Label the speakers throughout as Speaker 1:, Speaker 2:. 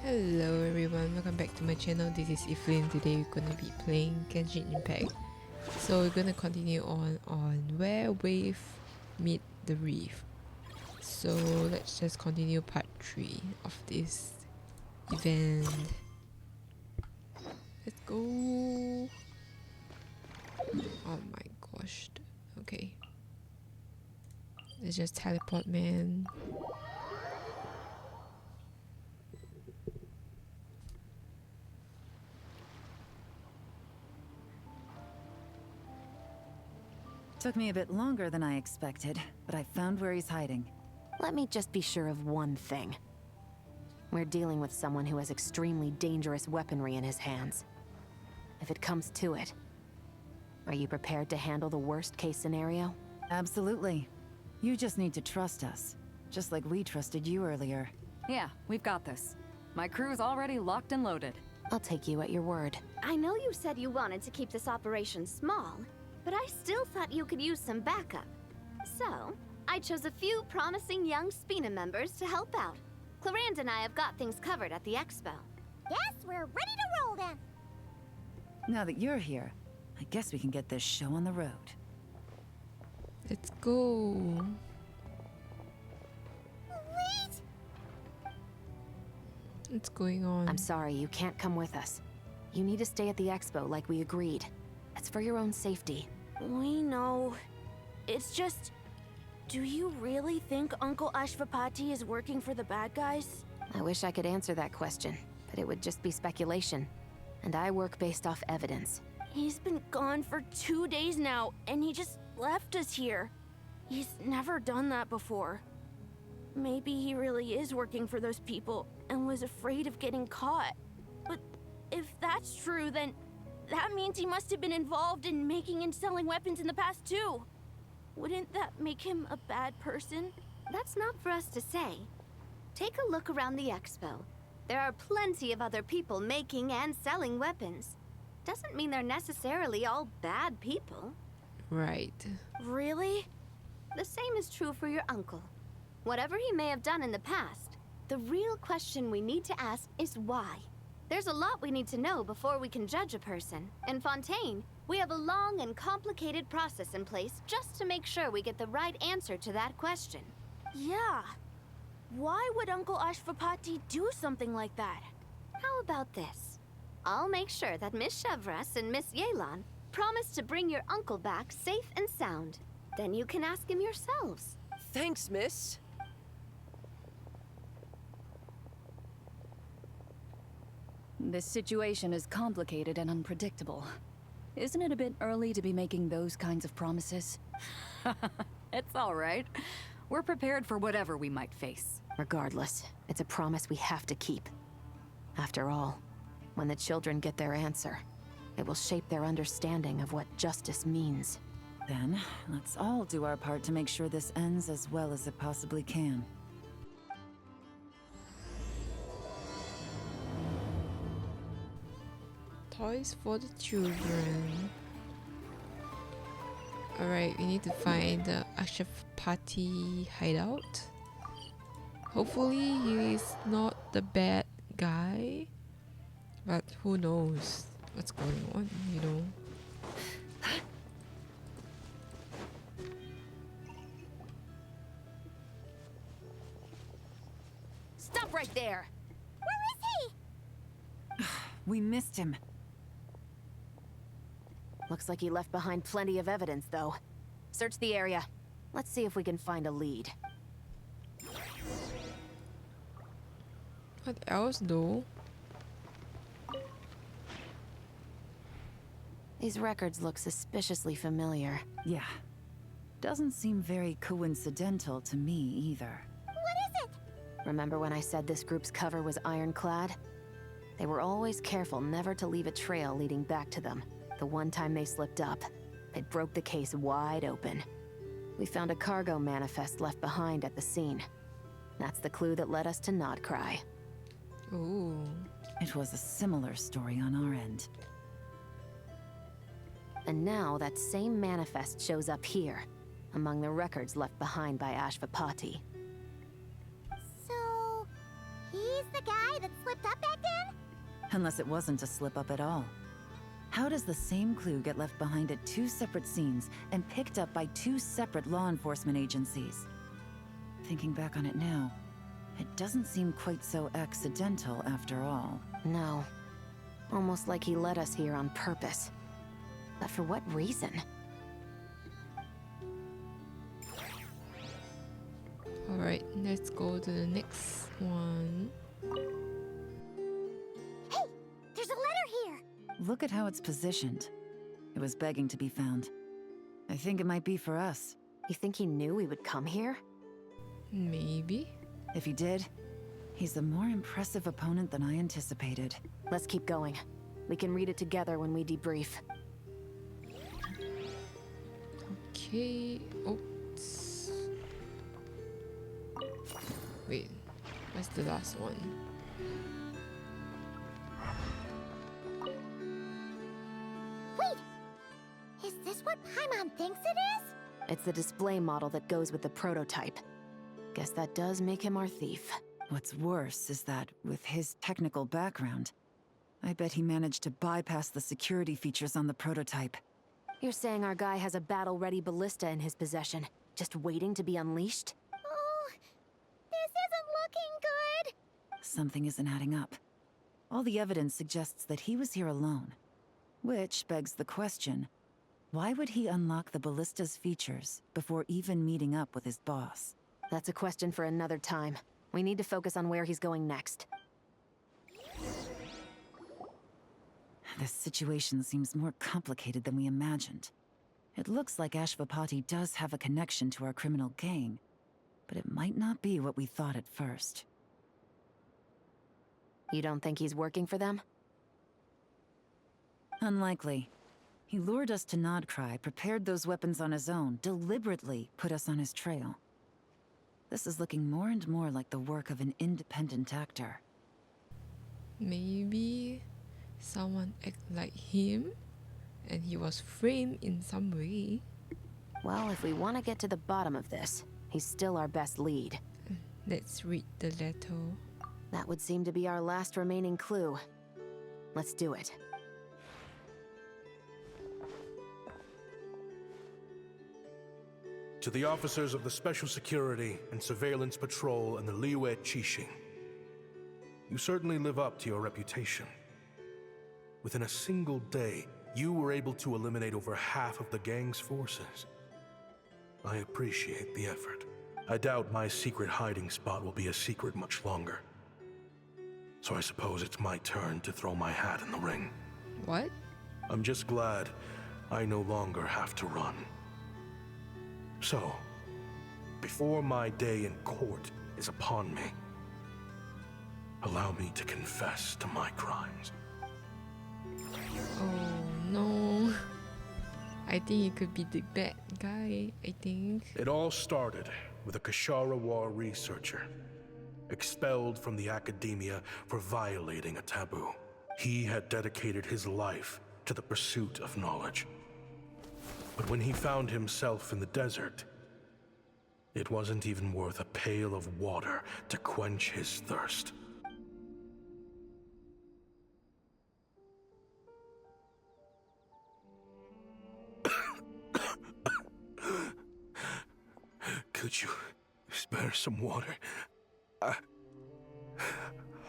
Speaker 1: Hello everyone, welcome back to my channel. This is Evelyn. Today we're gonna be playing Genshin Impact. So we're gonna continue on where Wave meet the Reef. So let's just continue part 3 of this event. Let's go. Oh my gosh. Okay. Let's just teleport, man.
Speaker 2: Took me a bit longer than I expected, but I found where he's hiding.
Speaker 3: Let me just be sure of one thing. We're dealing with someone who has extremely dangerous weaponry in his hands. If it comes to it, are you prepared to handle the worst-case scenario?
Speaker 2: Absolutely. You just need to trust us, just like we trusted you earlier.
Speaker 4: Yeah, we've got this. My crew's already locked and loaded.
Speaker 3: I'll take you at your word.
Speaker 5: I know you said you wanted to keep this operation small, but I still thought you could use some backup. So, I chose a few promising young Spina members to help out. Clarand and I have got things covered at the expo.
Speaker 6: Yes, we're ready to roll then.
Speaker 2: Now that you're here, I guess we can get this show on the road.
Speaker 1: Let's go.
Speaker 6: Wait!
Speaker 1: What's going on?
Speaker 3: I'm sorry, you can't come with us. You need to stay at the expo like we agreed. It's for your own safety.
Speaker 5: We know. It's just... Do you really think Uncle Ashvapati is working for the bad guys?
Speaker 3: I wish I could answer that question, but it would just be speculation. And I work based off evidence.
Speaker 5: He's been gone for 2 days now, and he just left us here. He's never done that before. Maybe he really is working for those people and was afraid of getting caught. But if that's true, then that means he must have been involved in making and selling weapons in the past too. Wouldn't that make him a bad person? That's not for us to say. Take a look around the expo. There are plenty of other people making and selling weapons. Doesn't mean they're necessarily all bad people.
Speaker 1: Right.
Speaker 5: Really? The same is true for your uncle. Whatever he may have done in the past, the real question we need to ask is why. There's a lot we need to know before we can judge a person. In Fontaine, we have a long and complicated process in place just to make sure we get the right answer to that question. Yeah. Why would Uncle Ashvapati do something like that? How about this? I'll make sure that Miss Chevras and Miss Yelan promise to bring your uncle back safe and sound. Then you can ask him yourselves.
Speaker 7: Thanks, miss.
Speaker 4: This situation is complicated and unpredictable. Isn't it a bit early to be making those kinds of promises? It's all right. We're prepared for whatever we might face.
Speaker 3: Regardless, it's a promise we have to keep. After all, when the children get their answer, it will shape their understanding of what justice means.
Speaker 2: Then, let's all do our part to make sure this ends as well as it possibly can.
Speaker 1: Toys for the children. Alright, we need to find the Ashvapati hideout. Hopefully he is not the bad guy. But who knows what's going on, you know.
Speaker 3: Stop right there!
Speaker 6: Where is he?
Speaker 2: We missed him.
Speaker 3: Looks like he left behind plenty of evidence, though. Search the area. Let's see if we can find a lead.
Speaker 1: What else though?
Speaker 3: These records look suspiciously familiar.
Speaker 2: Yeah. Doesn't seem very coincidental to me either.
Speaker 6: What is it?
Speaker 3: Remember when I said this group's cover was ironclad? They were always careful never to leave a trail leading back to them. The one time they slipped up, it broke the case wide open. We found a cargo manifest left behind at the scene. That's the clue that led us to Nodcry.
Speaker 1: Ooh.
Speaker 2: It was a similar story on our end.
Speaker 3: And now that same manifest shows up here, among the records left behind by Ashvapati.
Speaker 6: So, he's the guy that slipped up
Speaker 2: Unless it wasn't a slip-up at all. How does the same clue get left behind at 2 separate scenes and picked up by 2 separate law enforcement agencies? Thinking back on it now, it doesn't seem quite so accidental after all.
Speaker 3: No. Almost like he led us here on purpose. But for what reason?
Speaker 1: Alright, let's go to the next one.
Speaker 6: Hey, there's a letter here.
Speaker 2: Look at how it's positioned. It was begging to be found. I think it might be for us.
Speaker 3: You think he knew we would come here?
Speaker 1: Maybe.
Speaker 2: If he did, he's a more impressive opponent than I anticipated.
Speaker 3: Let's keep going. We can read it together when we debrief.
Speaker 1: Okay. Oops. Wait, what's the last one?
Speaker 6: Wait, is this what Paimon thinks it is?
Speaker 3: It's the display model that goes with the prototype. Guess that does make him our thief.
Speaker 2: What's worse is that, with his technical background, I bet he managed to bypass the security features on the prototype.
Speaker 3: You're saying our guy has a battle-ready ballista in his possession, just waiting to be unleashed?
Speaker 6: Oh, this isn't looking good.
Speaker 2: Something isn't adding up. All the evidence suggests that he was here alone. Which begs the question, why would he unlock the ballista's features before even meeting up with his boss?
Speaker 3: That's a question for another time. We need to focus on where he's going next.
Speaker 2: This situation seems more complicated than we imagined. It looks like Ashvapati does have a connection to our criminal gang, but it might not be what we thought at first.
Speaker 3: You don't think he's working for them?
Speaker 2: Unlikely. He lured us to Nodcry, prepared those weapons on his own, deliberately put us on his trail. This is looking more and more like the work of an independent actor.
Speaker 1: Maybe someone act like him and he was framed in some way.
Speaker 3: Well, if we want to get to the bottom of this, he's still our best lead.
Speaker 1: Let's read the letter.
Speaker 3: That would seem to be our last remaining clue. Let's do it.
Speaker 7: To the officers of the Special Security and Surveillance Patrol and the Liyue Qixing, you certainly live up to your reputation. Within a single day, you were able to eliminate over half of the gang's forces. I appreciate the effort. I doubt my secret hiding spot will be a secret much longer. So I suppose it's my turn to throw my hat in the ring.
Speaker 1: What?
Speaker 7: I'm just glad I no longer have to run. So, before my day in court is upon me, allow me to confess to my crimes.
Speaker 1: Oh no. I think it could be the bad guy, I think.
Speaker 7: It all started with a Kashara War researcher, expelled from the academia for violating a taboo. He had dedicated his life to the pursuit of knowledge. But when he found himself in the desert, it wasn't even worth a pail of water to quench his thirst. Could you spare some water?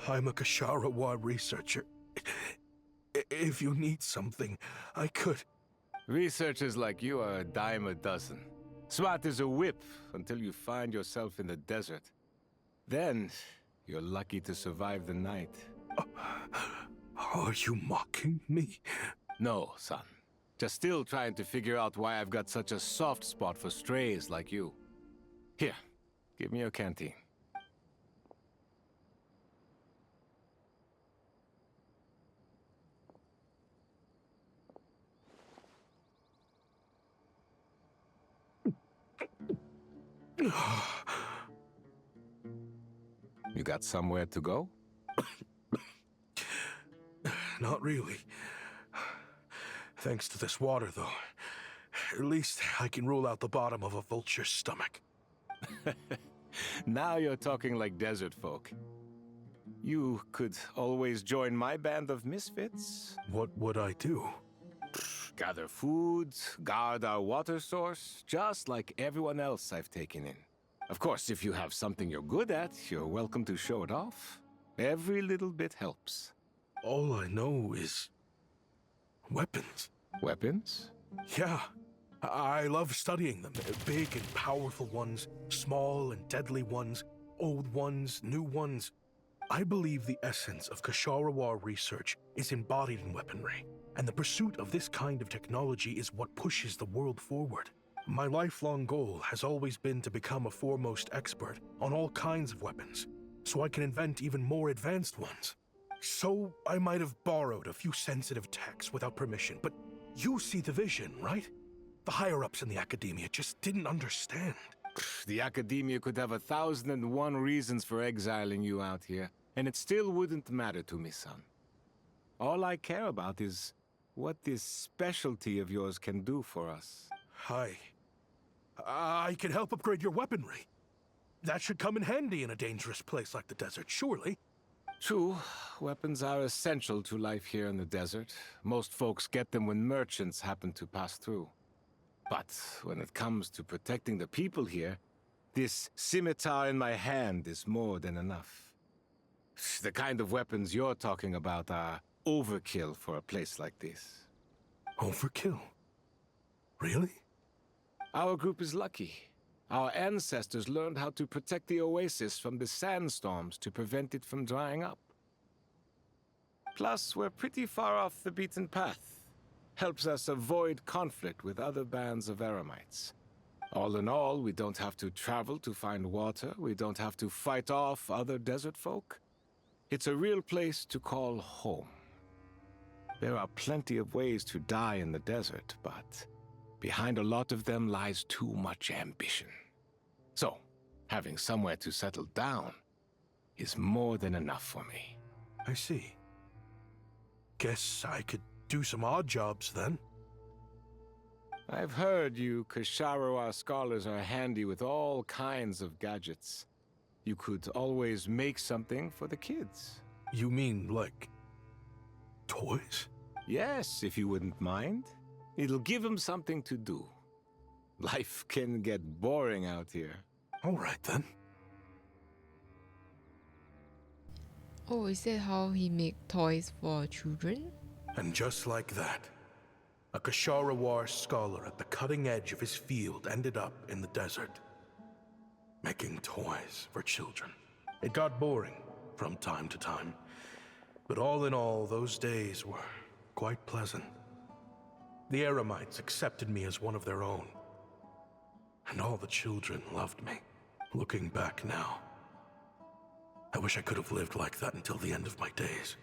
Speaker 7: I'm a Kashara researcher. If you need something, I could.
Speaker 8: Researchers like you are a dime a dozen. Smart as a whip until you find yourself in the desert. Then, you're lucky to survive the night.
Speaker 7: Are you mocking me?
Speaker 8: No, son. Just still trying to figure out why I've got such a soft spot for strays like you. Here, give me your canteen. You got somewhere to go?
Speaker 7: Not really. Thanks to this water, though. At least I can rule out the bottom of a vulture's stomach.
Speaker 8: Now you're talking like desert folk. You could always join my band of misfits.
Speaker 7: What would I do?
Speaker 8: Gather food, guard our water source, just like everyone else I've taken in. Of course, if you have something you're good at, you're welcome to show it off. Every little bit helps.
Speaker 7: All I know is weapons.
Speaker 8: Weapons?
Speaker 7: Yeah, I love studying them. Big and powerful ones, small and deadly ones, old ones, new ones. I believe the essence of Kasharawar research is embodied in weaponry, and the pursuit of this kind of technology is what pushes the world forward. My lifelong goal has always been to become a foremost expert on all kinds of weapons, so I can invent even more advanced ones. So I might have borrowed a few sensitive techs without permission, but you see the vision, right? The higher-ups in the academia just didn't understand.
Speaker 8: The academia could have 1,001 reasons for exiling you out here, and it still wouldn't matter to me, son. All I care about is what this specialty of yours can do for us.
Speaker 7: I can help upgrade your weaponry. That should come in handy in a dangerous place like the desert, surely.
Speaker 8: True, weapons are essential to life here in the desert. Most folks get them when merchants happen to pass through. But when it comes to protecting the people here, this scimitar in my hand is more than enough. The kind of weapons you're talking about are overkill for a place like this.
Speaker 7: Overkill? Really?
Speaker 8: Our group is lucky. Our ancestors learned how to protect the oasis from the sandstorms to prevent it from drying up. Plus, we're pretty far off the beaten path. Helps us avoid conflict with other bands of Eremites. All in all, we don't have to travel to find water, we don't have to fight off other desert folk. It's a real place to call home. There are plenty of ways to die in the desert, but behind a lot of them lies too much ambition. So, having somewhere to settle down is more than enough for me.
Speaker 7: I see. Guess I could do some odd jobs then.
Speaker 8: I've heard you Kasharawar scholars are handy with all kinds of gadgets. You could always make something for the kids.
Speaker 7: You mean, like, toys?
Speaker 8: Yes, if you wouldn't mind. It'll give them something to do. Life can get boring out here.
Speaker 7: All right then.
Speaker 1: Oh, is that how he make toys for children?
Speaker 7: And just like that, a Kasharawar scholar at the cutting edge of his field ended up in the desert, making toys for children. It got boring from time to time, but all in all, those days were quite pleasant. The Eremites accepted me as one of their own, and all the children loved me. Looking back now, I wish I could have lived like that until the end of my days.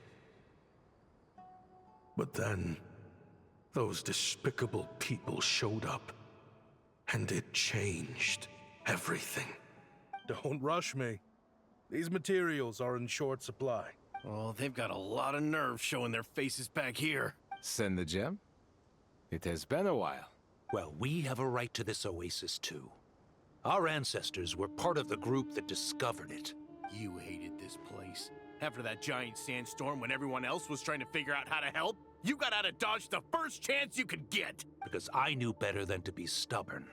Speaker 7: But then, those despicable people showed up, and it changed everything. Don't rush me. These materials are in short supply.
Speaker 9: Oh, they've got a lot of nerve showing their faces back here.
Speaker 8: Send the gem? It has been a while.
Speaker 10: Well, we have a right to this oasis too. Our ancestors were part of the group that discovered it.
Speaker 9: You hated this place. After that giant sandstorm when everyone else was trying to figure out how to help, you got out of Dodge the first chance you could get.
Speaker 10: Because I knew better than to be stubborn.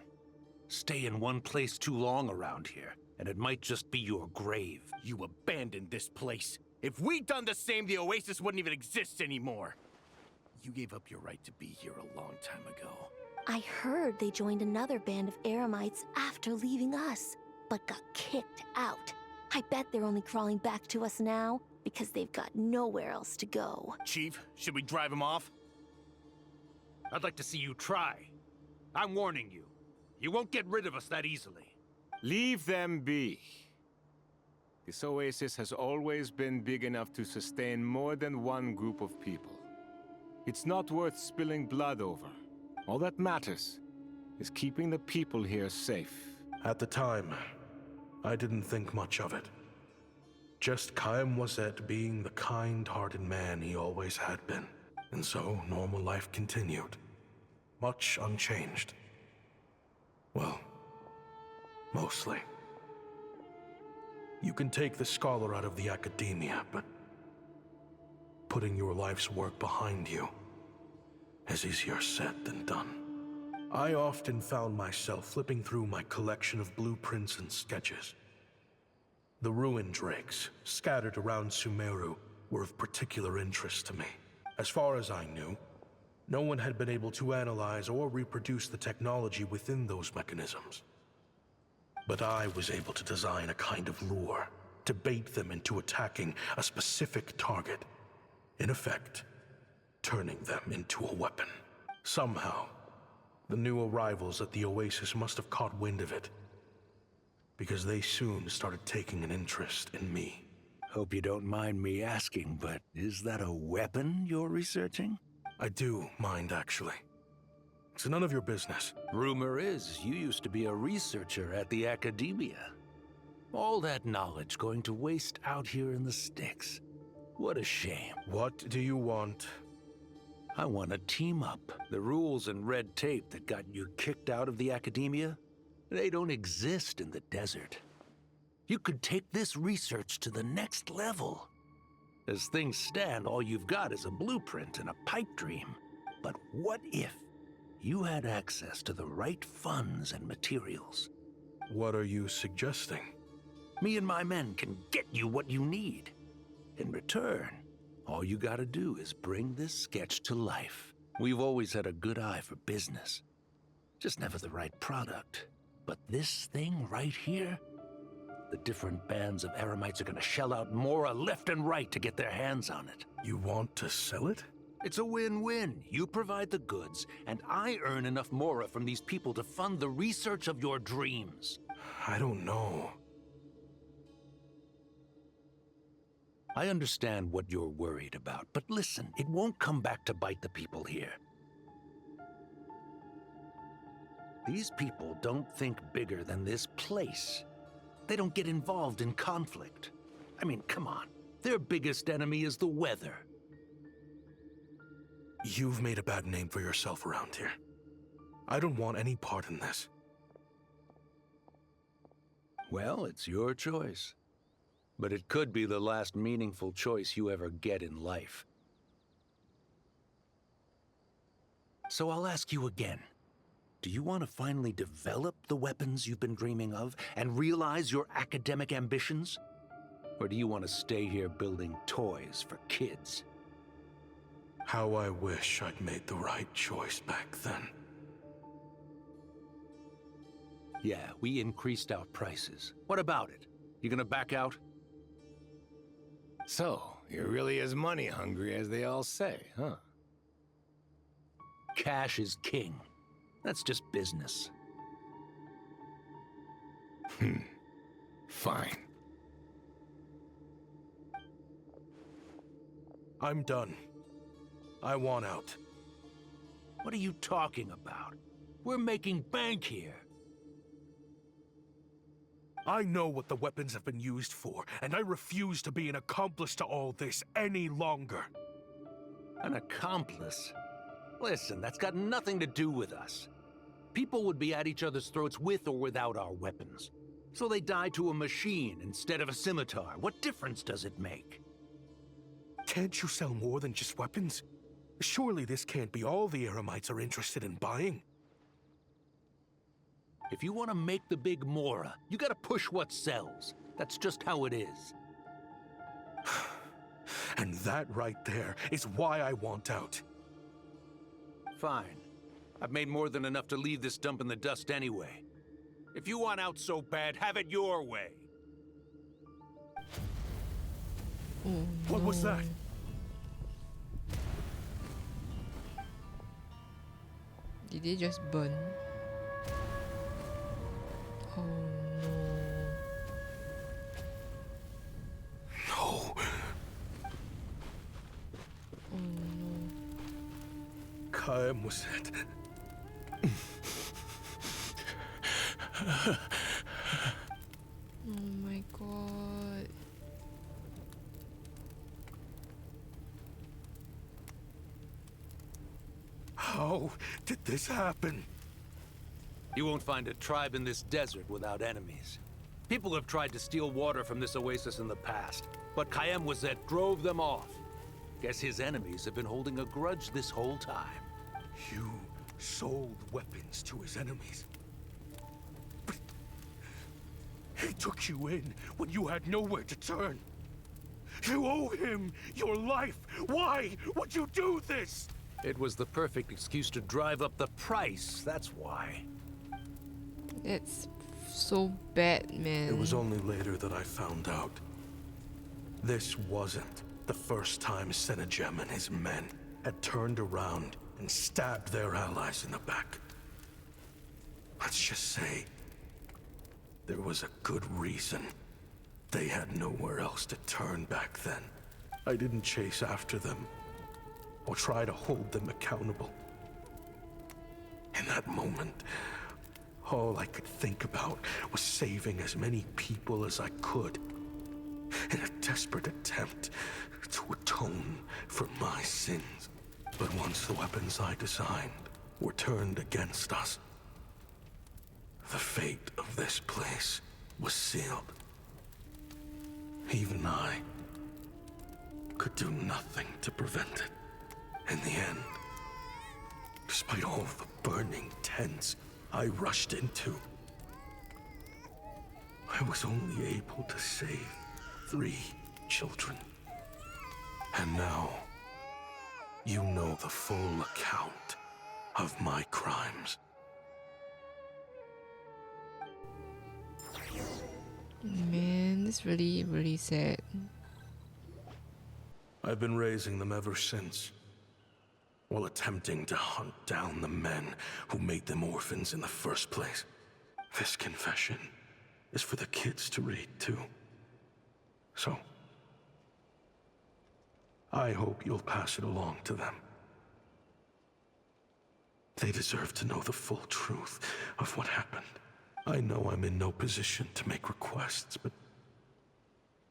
Speaker 10: Stay in one place too long around here, and it might just be your grave.
Speaker 9: You abandoned this place. If we'd done the same, the oasis wouldn't even exist anymore. You gave up your right to be here a long time ago.
Speaker 6: I heard they joined another band of Eremites after leaving us, but got kicked out. I bet they're only crawling back to us now because they've got nowhere else to go.
Speaker 9: Chief, should we drive him off?
Speaker 10: I'd like to see you try. I'm warning you. You won't get rid of us that easily.
Speaker 8: Leave them be. This oasis has always been big enough to sustain more than one group of people. It's not worth spilling blood over. All that matters is keeping the people here safe.
Speaker 7: At the time, I didn't think much of it. Just Chaim Wazet being the kind-hearted man he always had been. And so, normal life continued. Much unchanged. Well, mostly. You can take the scholar out of the academia, but putting your life's work behind you is easier said than done. I often found myself flipping through my collection of blueprints and sketches. The ruin drakes scattered around Sumeru were of particular interest to me. As far as I knew, no one had been able to analyze or reproduce the technology within those mechanisms. But I was able to design a kind of lure to bait them into attacking a specific target, in effect, turning them into a weapon. Somehow, the new arrivals at the Oasis must have caught wind of it, because they soon started taking an interest in me.
Speaker 10: Hope you don't mind me asking, but is that a weapon you're researching?
Speaker 7: I do mind, actually. It's none of your business.
Speaker 10: Rumor is you used to be a researcher at the academia. All that knowledge going to waste out here in the sticks. What a shame.
Speaker 7: What do you want?
Speaker 10: I want to team up. The rules and red tape that got you kicked out of the academia, they don't exist in the desert. You could take this research to the next level. As things stand, all you've got is a blueprint and a pipe dream. But what if you had access to the right funds and materials?
Speaker 7: What are you suggesting?
Speaker 10: Me and my men can get you what you need. In return, all you gotta do is bring this sketch to life. We've always had a good eye for business. Just never the right product. But this thing right here, the different bands of Eremites are gonna shell out Mora left and right to get their hands on it.
Speaker 7: You want to sell it?
Speaker 10: It's a win-win. You provide the goods, and I earn enough Mora from these people to fund the research of your dreams.
Speaker 7: I don't know.
Speaker 10: I understand what you're worried about, but listen, it won't come back to bite the people here. These people don't think bigger than this place. They don't get involved in conflict. I mean, come on. Their biggest enemy is the weather.
Speaker 7: You've made a bad name for yourself around here. I don't want any part in this.
Speaker 10: Well, it's your choice. But it could be the last meaningful choice you ever get in life. So I'll ask you again. Do you want to finally develop the weapons you've been dreaming of and realize your academic ambitions? Or do you want to stay here building toys for kids?
Speaker 7: How I wish I'd made the right choice back then.
Speaker 10: Yeah, we increased our prices. What about it? You gonna back out?
Speaker 8: So, you're really as money hungry as they all say, huh?
Speaker 10: Cash is king. That's just business.
Speaker 8: Fine.
Speaker 7: I'm done. I want out.
Speaker 10: What are you talking about? We're making bank here.
Speaker 7: I know what the weapons have been used for, and I refuse to be an accomplice to all this any longer.
Speaker 10: An accomplice? Listen, that's got nothing to do with us. People would be at each other's throats with or without our weapons. So they die to a machine instead of a scimitar. What difference does it make?
Speaker 7: Can't you sell more than just weapons? Surely this can't be all the Eremites are interested in buying.
Speaker 10: If you want to make the big Mora, you gotta push what sells. That's just how it is.
Speaker 7: And that right there is why I want out.
Speaker 10: Fine. I've made more than enough to leave this dump in the dust anyway. If you want out so bad, have it your way.
Speaker 1: Oh,
Speaker 7: What was that?
Speaker 1: Did they just burn? Oh no.
Speaker 7: No.
Speaker 1: Oh no.
Speaker 7: Kaem was it.
Speaker 1: Oh my god.
Speaker 7: How did this happen?
Speaker 10: You won't find a tribe in this desert without enemies. People have tried to steal water from this oasis in the past, but Khaim was that drove them off. Guess his enemies have been holding a grudge this whole time.
Speaker 7: You sold weapons to his enemies. But he took you in when you had nowhere to turn. You owe him your life. Why would you do this?
Speaker 10: It was the perfect excuse to drive up the price, that's why.
Speaker 1: That's so bad, man.
Speaker 7: It was only later that I found out. This wasn't the first time Senegem and his men had turned around and stabbed their allies in the back. Let's just say there was a good reason. They had nowhere else to turn back then. I didn't chase after them or try to hold them accountable. In that moment, all I could think about was saving as many people as I could in a desperate attempt to atone for my sins. But once the weapons I designed were turned against us, the fate of this place was sealed. Even I could do nothing to prevent it. In the end, despite all the burning tents I rushed into, I was only able to save 3 children. And now, you know the full account of my crimes.
Speaker 1: Man, that's really, really sad.
Speaker 7: I've been raising them ever since, while attempting to hunt down the men who made them orphans in the first place. This confession is for the kids to read too. So, I hope you'll pass it along to them. They deserve to know the full truth of what happened. I know I'm in no position to make requests, but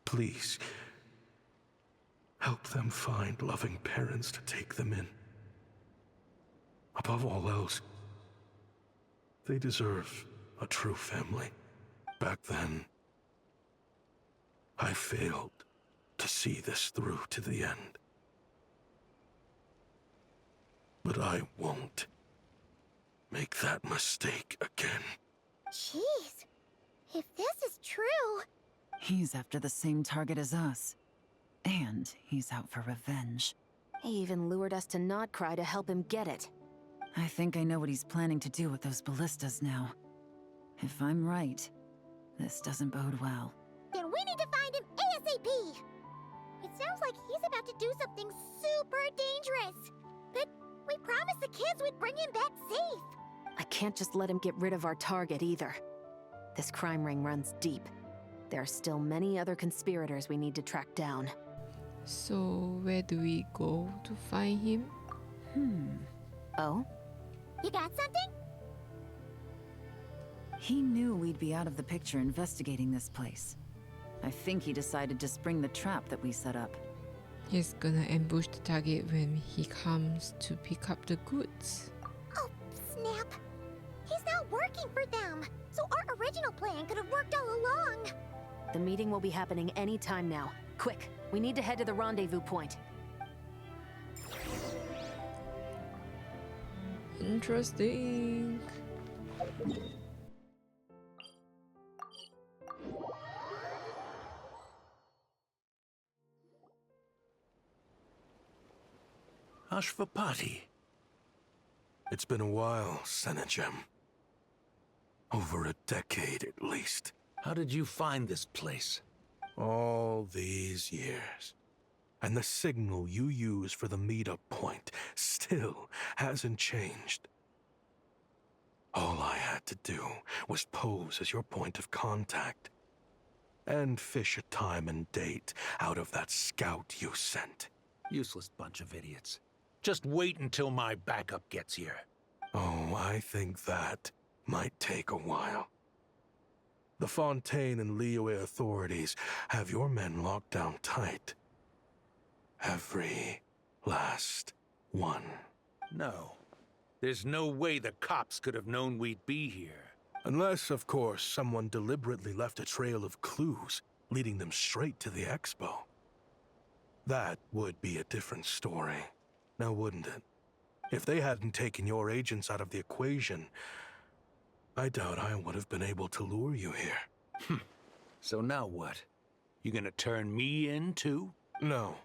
Speaker 7: please, help them find loving parents to take them in. Above all else, they deserve a true family. Back then, I failed to see this through to the end. But I won't make that mistake again.
Speaker 6: Jeez. If this is true...
Speaker 2: He's after the same target as us. And he's out for revenge.
Speaker 3: He even lured us to Notcry to help him get it.
Speaker 2: I think I know what he's planning to do with those ballistas now. If I'm right, this doesn't bode well.
Speaker 6: Then we need to find him ASAP! It sounds like he's about to do something super dangerous. But we promised the kids we'd bring him back safe.
Speaker 3: I can't just let him get rid of our target either. This crime ring runs deep. There are still many other conspirators we need to track down.
Speaker 1: So, where do we go to find him?
Speaker 3: Oh?
Speaker 6: You got something?
Speaker 2: He knew we'd be out of the picture investigating this place. I think he decided to spring the trap that we set up.
Speaker 1: He's gonna ambush the target when he comes to pick up the goods.
Speaker 6: Oh, snap. He's not working for them. So our original plan could have worked all along.
Speaker 3: The meeting will be happening any time now. Quick, we need to head to the rendezvous point.
Speaker 1: Interesting.
Speaker 10: Ashvapati.
Speaker 7: It's been a while, Senegem. Over a decade at least.
Speaker 10: How did you find this place?
Speaker 7: All these years. And the signal you use for the meetup point still hasn't changed. All I had to do was pose as your point of contact. And fish a time and date out of that scout you sent.
Speaker 10: Useless bunch of idiots. Just wait until my backup gets here.
Speaker 7: Oh, I think that might take a while. The Fontaine and Liyue authorities have your men locked down tight. Every last one.
Speaker 10: No. There's no way the cops could have known we'd be here.
Speaker 7: Unless, of course, someone deliberately left a trail of clues, leading them straight to the expo. That would be a different story, now wouldn't it? If they hadn't taken your agents out of the equation, I doubt I would have been able to lure you here.
Speaker 10: So now what? You gonna turn me in, too?
Speaker 7: No.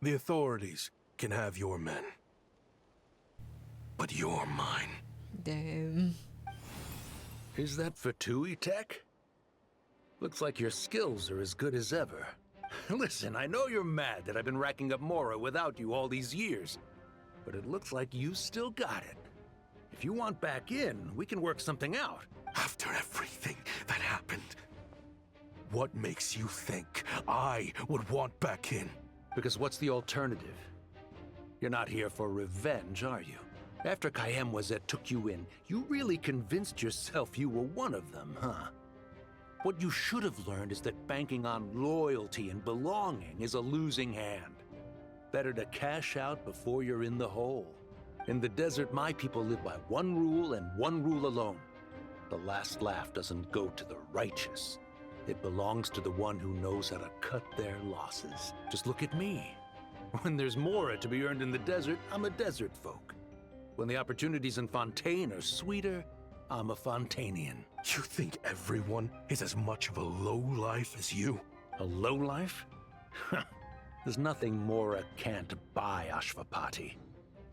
Speaker 7: The authorities can have your men. But you're mine.
Speaker 1: Damn.
Speaker 10: Is that Fatui tech? Looks like your skills are as good as ever. Listen, I know you're mad that I've been racking up Mora without you all these years, but it looks like you still got it. If you want back in, we can work something out.
Speaker 7: After everything that happened, what makes you think I would want back in?
Speaker 10: Because what's the alternative? You're not here for revenge, are you? After Kayem Wazet took you in, you really convinced yourself you were one of them, huh? What you should have learned is that banking on loyalty and belonging is a losing hand. Better to cash out before you're in the hole. In the desert, my people live by one rule and one rule alone. The last laugh doesn't go to the righteous. It belongs to the one who knows how to cut their losses. Just look at me. When there's more to be earned in the desert, I'm a desert folk. When the opportunities in Fontaine are sweeter, I'm a Fontanian.
Speaker 7: You think everyone is as much of a lowlife as you?
Speaker 10: A lowlife? There's nothing Mora can't buy, Ashvapati.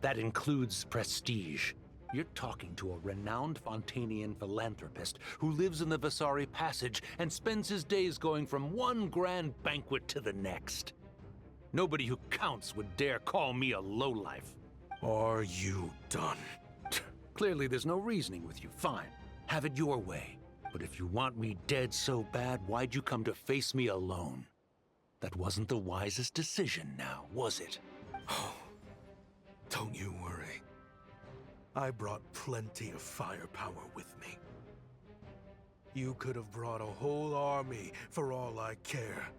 Speaker 10: That includes prestige. You're talking to a renowned Fontanian philanthropist who lives in the Vasari Passage and spends his days going from one grand banquet to the next. Nobody who counts would dare call me a lowlife.
Speaker 7: Are you done?
Speaker 10: Clearly there's no reasoning with you. Fine, have it your way. But if you want me dead so bad, why'd you come to face me alone? That wasn't the wisest decision now, was it?
Speaker 7: Oh, don't you worry. I brought plenty of firepower with me. You could have brought a whole army for all I care.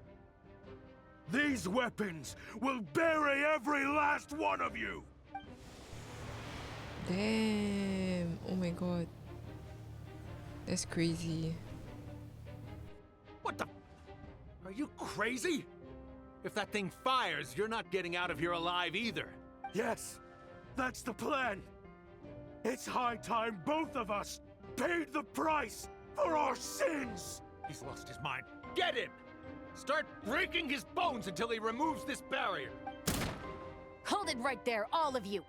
Speaker 7: These weapons will bury every last one of you!
Speaker 1: Damn. Oh my god. That's crazy.
Speaker 10: What the? Are you crazy? If that thing fires, you're not getting out of here alive either.
Speaker 7: Yes, that's the plan. It's high time both of us paid the price for our sins!
Speaker 10: He's lost his mind. Get him! Start breaking his bones until he removes this barrier.
Speaker 3: Hold it right there, all of you!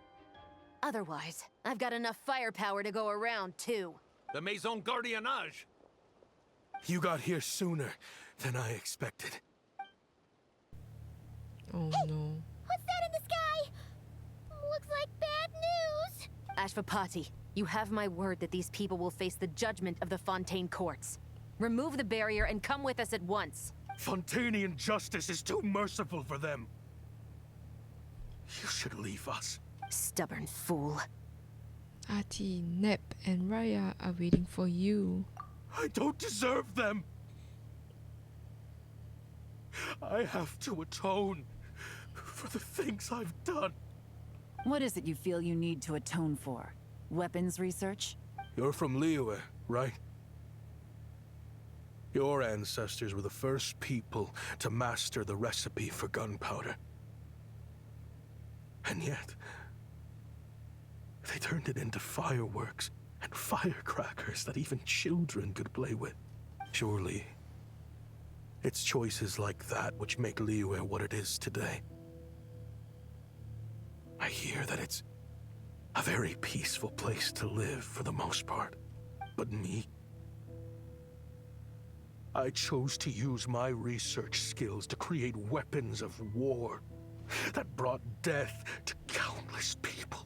Speaker 3: Otherwise, I've got enough firepower to go around, too.
Speaker 10: The Maison Gardiennage.
Speaker 7: You got here sooner than I expected.
Speaker 1: Oh no.
Speaker 6: What's that in the sky? Looks like bad news.
Speaker 3: Ashvapati, you have my word that these people will face the judgment of the Fontaine courts. Remove the barrier and come with us at once.
Speaker 7: Fontanian justice is too merciful for them. You should leave us.
Speaker 3: Stubborn fool.
Speaker 1: Ati, Nep, and Raya are waiting for you.
Speaker 7: I don't deserve them. I have to atone for the things I've done.
Speaker 2: What is it you feel you need to atone for? Weapons research?
Speaker 7: You're from Liyue, right? Your ancestors were the first people to master the recipe for gunpowder. And yet, they turned it into fireworks and firecrackers that even children could play with. Surely, it's choices like that which make Liyue what it is today. I hear that it's a very peaceful place to live for the most part. But me, I chose to use my research skills to create weapons of war that brought death to countless people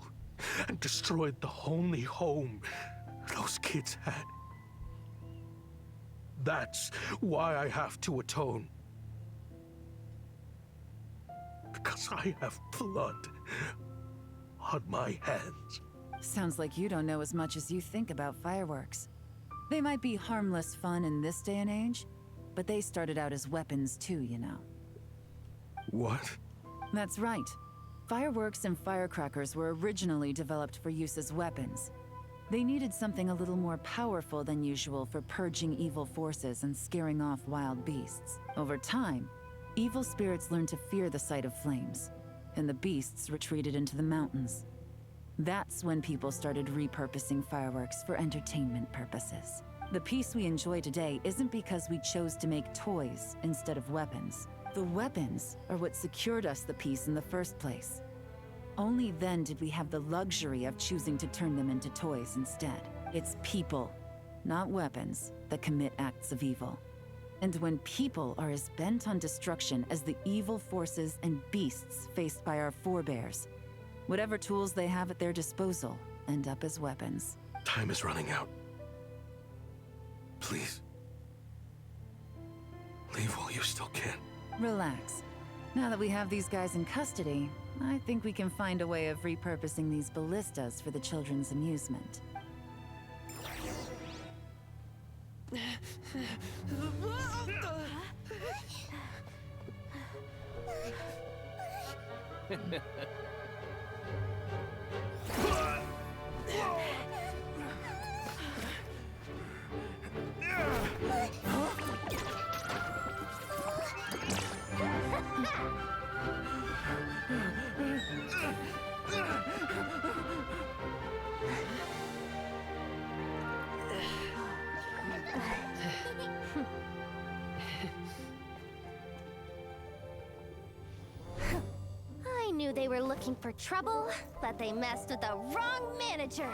Speaker 7: and destroyed the only home those kids had. That's why I have to atone. Because I have blood on my hands.
Speaker 2: Sounds like you don't know as much as you think about fireworks. They might be harmless fun in this day and age, but they started out as weapons too, you know.
Speaker 7: What?
Speaker 2: That's right. Fireworks and firecrackers were originally developed for use as weapons. They needed something a little more powerful than usual for purging evil forces and scaring off wild beasts. Over time, evil spirits learned to fear the sight of flames, and the beasts retreated into the mountains. That's when people started repurposing fireworks for entertainment purposes. The peace we enjoy today isn't because we chose to make toys instead of weapons. The weapons are what secured us the peace in the first place. Only then did we have the luxury of choosing to turn them into toys instead. It's people, not weapons, that commit acts of evil. And when people are as bent on destruction as the evil forces and beasts faced by our forebears, whatever tools they have at their disposal end up as weapons.
Speaker 7: Time is running out. Please. Leave while you still can.
Speaker 2: Relax. Now that we have these guys in custody, I think we can find a way of repurposing these ballistas for the children's amusement.
Speaker 5: I knew they were looking for trouble, but they messed with the wrong manager.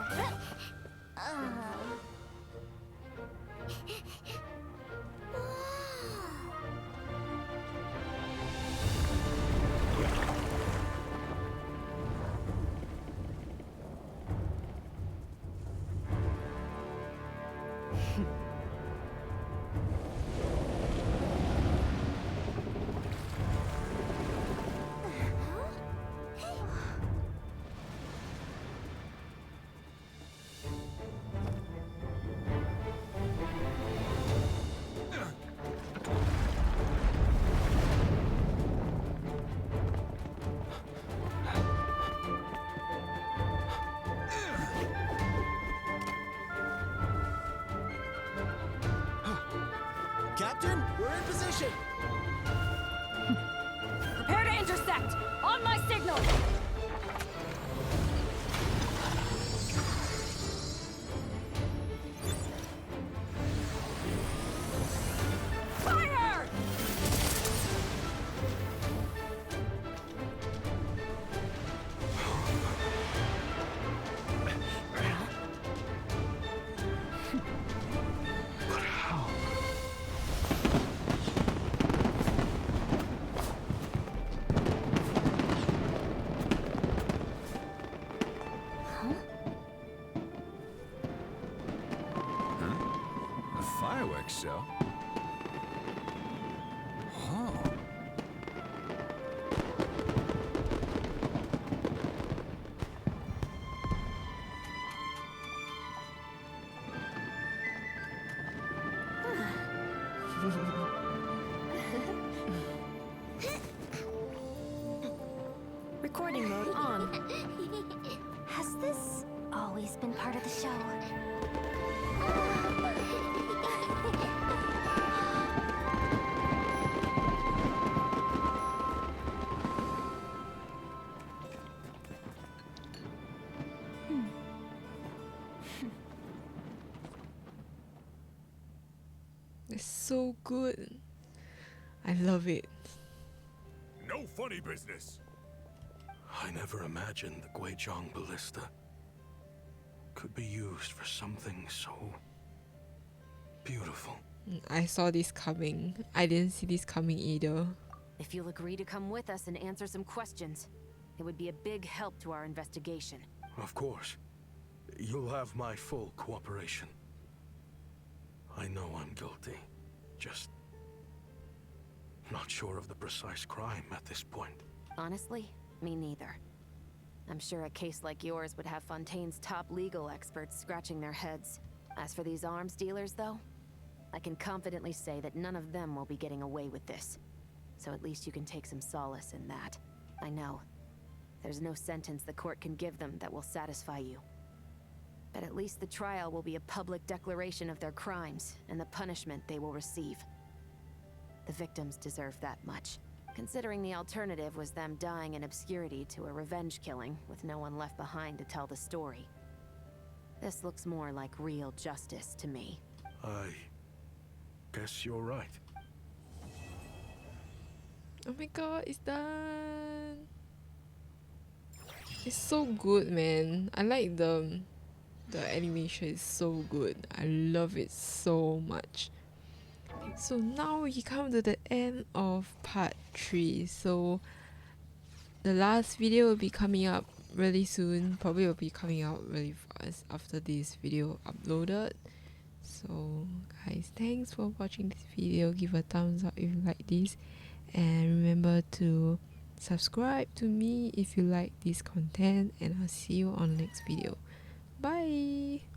Speaker 11: Captain, we're in position!
Speaker 4: Prepare to intersect! On my signal! Fire!
Speaker 7: But how?
Speaker 11: A fireworks show? Huh.
Speaker 3: Recording mode on.
Speaker 5: Has this always been part of the show?
Speaker 1: It's so good. I love it.
Speaker 9: No funny business.
Speaker 7: I never imagined the Guizhong ballista could be used for something so beautiful.
Speaker 1: I saw this coming. I didn't see this coming either.
Speaker 3: If you'll agree to come with us and answer some questions, it would be a big help to our investigation.
Speaker 7: Of course. You'll have my full cooperation. I know I'm guilty. Just not sure of the precise crime at this point.
Speaker 3: Honestly, me neither. I'm sure a case like yours would have Fontaine's top legal experts scratching their heads. As for these arms dealers, though, I can confidently say that none of them will be getting away with this. So at least you can take some solace in that. I know. There's no sentence the court can give them that will satisfy you. But at least the trial will be a public declaration of their crimes and the punishment they will receive. The victims deserve that much, considering the alternative was them dying in obscurity to a revenge killing with no one left behind to tell the story. This looks more like real justice to me.
Speaker 7: I guess you're right.
Speaker 1: Oh my god, it's done. It's so good, man. I like the animation is so good. I love it so much. So now we come to the end of part 3. So the last video will be coming up really soon. Probably will be coming out really fast after this video uploaded. So guys, thanks for watching this video. Give a thumbs up if you like this, and remember to subscribe to me if you like this content, and I'll see you on the next video. Bye.